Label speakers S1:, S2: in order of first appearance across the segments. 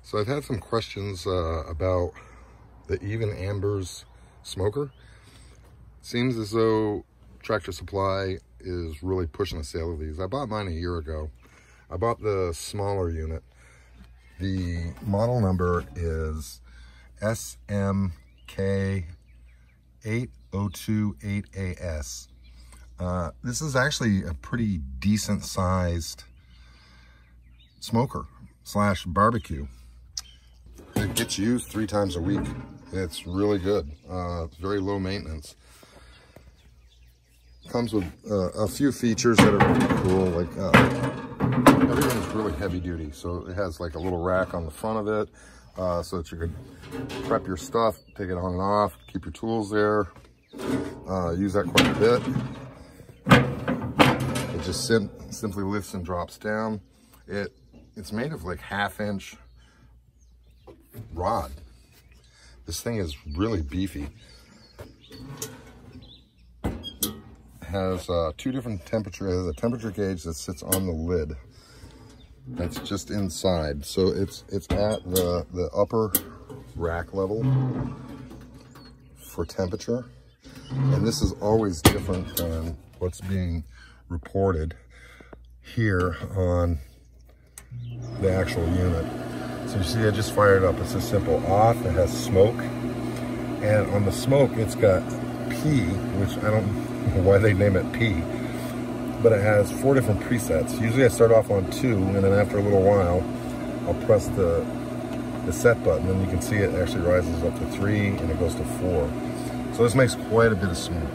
S1: So I've had some questions about the Even Ambers smoker. Seems as though Tractor Supply is really pushing the sale of these. I bought mine a year ago. I bought the smaller unit. The model number is SMK8028AS. This is actually a pretty decent sized smoker slash barbecue. It gets used 3 times a week. It's really good. It's very low maintenance. Comes with a few features that are pretty cool, like everything's really heavy duty. So it has like a little rack on the front of it, so that you could prep your stuff, take it on and off, keep your tools there. Use that quite a bit. It just simply lifts and drops down. It's made of like 1/2 inch rod. This thing is really beefy. It has 2 different temperatures. It has a temperature gauge that sits on the lid. That's just inside. So it's at the upper rack level for temperature. And this is always different than what's being reported here on the actual unit. So you see I just fired it up. It's a simple off. It has smoke. And on the smoke, it's got P, which I don't know why they name it P. But it has 4 different presets. Usually I start off on 2, and then after a little while, I'll press the set button, and you can see it actually rises up to 3, and it goes to 4. So this makes quite a bit of smoke.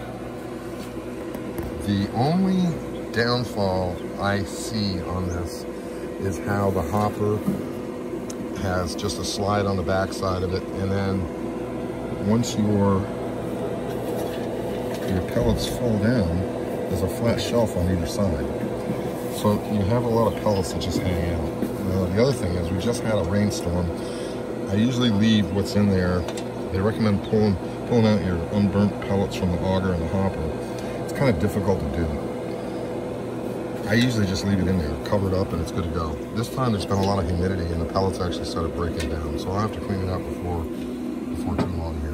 S1: The only downfall I see on this is how the hopper has just a slide on the back side of it, and then once your pellets fall down, there's a flat shelf on either side. So you have a lot of pellets that just hang out. The other thing is we just had a rainstorm. I usually leave what's in there. They recommend pulling out your unburnt pellets from the auger and the hopper. It's kind of difficult to do. I usually just leave it in there, covered up, and it's good to go. This time there's been a lot of humidity and the pellets actually started breaking down, so I'll have to clean it up before too long here.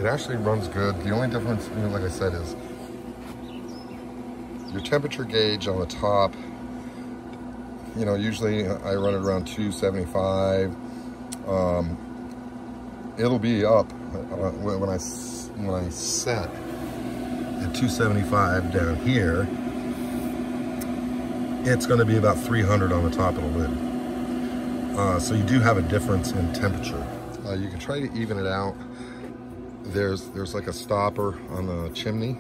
S1: It actually runs good. The only difference, like I said, is your temperature gauge on the top. Usually I run it around 275. It'll be up when I set at 275 down here. It's going to be about 300 on the top of the lid. So you do have a difference in temperature. You can try to even it out. There's like a stopper on the chimney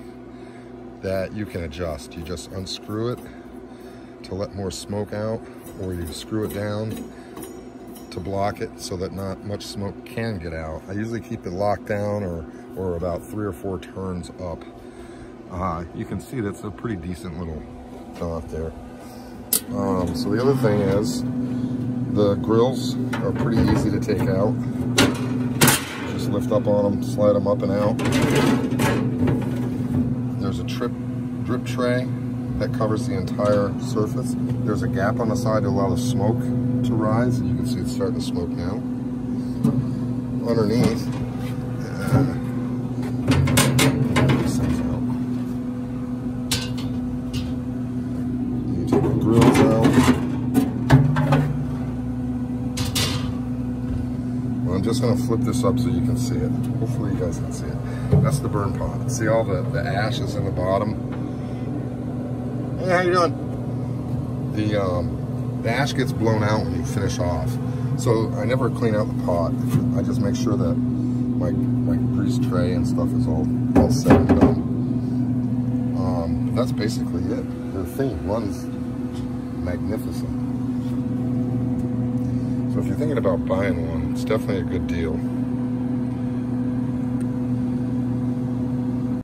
S1: that you can adjust. You just unscrew it to let more smoke out, or you screw it down to block it so that not much smoke can get out. I usually keep it locked down or about 3 or 4 turns up. You can see that's a pretty decent little knot there. So the other thing is the grills are pretty easy to take out. Just lift up on them, slide them up and out. There's a drip tray that covers the entire surface. There's a gap on the side to allow the smoke to rise. You can see it's starting to smoke now. Underneath, these things out. You take the grills out. Well, I'm just going to flip this up so you can see it. Hopefully you guys can see it. That's the burn pot. See all the ashes in the bottom? Hey, how you doing? The ash gets blown out when you finish off. So I never clean out the pot. I just make sure that my grease tray and stuff is all set and done. That's basically it. The thing runs magnificent. So if you're thinking about buying one, it's definitely a good deal.